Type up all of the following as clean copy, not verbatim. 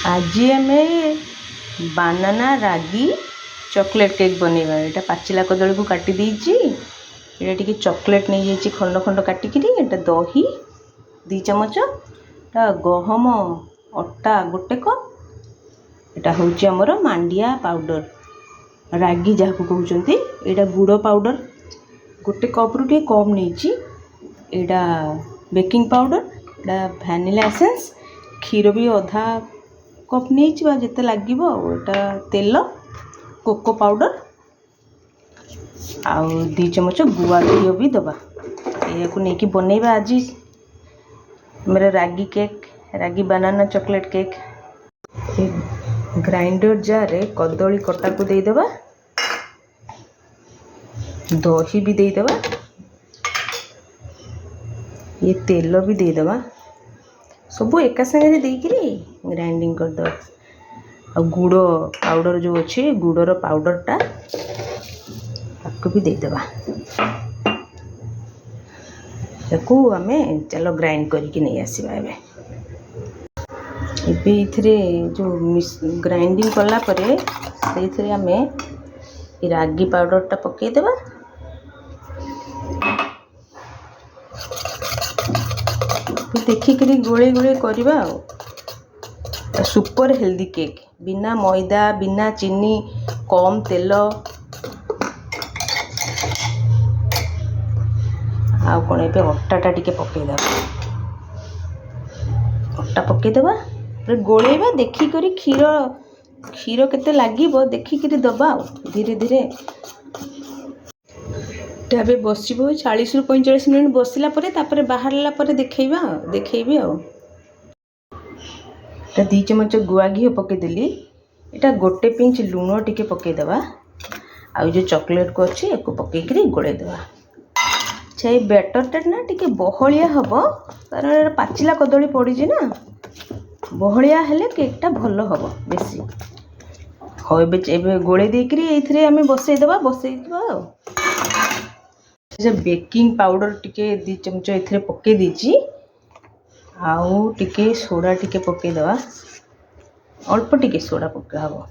आज आम बानाना रागी chocolate cake बनवा। यहाँ पाचिला कदली को काटी देछि। ये टी चॉकलेट नहीं जाइए खंड खंड काटिकी। दही 2 चमच, गहम अटा 1 कप, यहाँ हूँ आमर मांडिया पाउडर रागी जहाँ कहते यहाँ गुड़ पाउडर 1 कप रु टे कम नहीं। यहाँ बेकिंग पाउडर, यहाँ वैनिला एसेंस, क्षीर भी आधा कप नहीं जिते लगे। यहाँ तेल, कोको पाउडर आउ 2 चमच गुआ घी भी दबा। या नहीं बनैबा आज मेरा रागी केक, रागी बनाना चॉकलेट केक। ग्राइंडर जार कदली कटा को देदेबा, दही भी देदेबा, ये तेल भी देदेबा, सब एका संगे देकरी ग्राइंडिंग करदेबा। आ गुड़ पाउडर जो अच्छे गुड़र पाउडरटा ताको भी देदेबा। ताको आमे चलो ग्राइंड करके नहीं आसीबा। एबे इथरे जो ग्राइंडिंग कला परे सेथरे आमे रागी पाउडरटा पके देबा। देखिकरी गोले गोले करवा। सुपर हेल्दी केक, बिना मैदा, बिना चीनी, कम तेल। आउ कौन ए अट्टा टिके पकईदे, अट्टा पकईदे गोलेबा। देखिक क्षीर क्षीर केते लागिब देखिक दबा। धीरे धीरे टे बस 40 रु 45 मिनट बसला बाहरला देखा देखी। 2 चमच गुआ घी पकईदेली। यहाँ 1 पिंच लुण टिके पकईदेबा। आउ जो चॉकलेट को अच्छे एक पकईकरी गोलेदेबा। अच्छा ये बैटरटा ना टिके बहलिया हम, कारण पाचिला कदली पड़ी ना, बहलिया हेले केकटा भल हम बेसी। हाँ ए गोले देकरी ये आम बसईदेबा। बेकिंग पाउडर टिके 2 चमच ए पकई देछि। आउ टिके सोडा टिके पकईदेबा, अल्प टिके सोडा पका हम।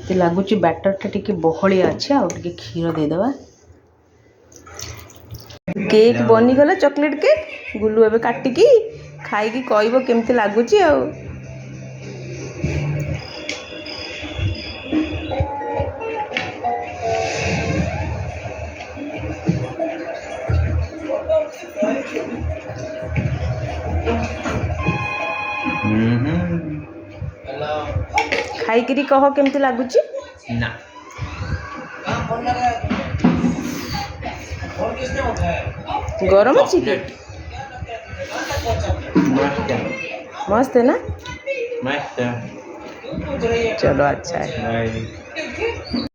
तो लगुच बैटरटा टिके बहलिया अच्छे। आउ टिके क्षीर देदेबा। केक बनीगला चॉकलेट केक। गुलू एबे काटिकी खाइकी कहबो केमती लगुच। खाइकरी कह केमती लगुच ना। गरम अच्छी कि मस्त है ना। मस्त। चलो अच्छा है।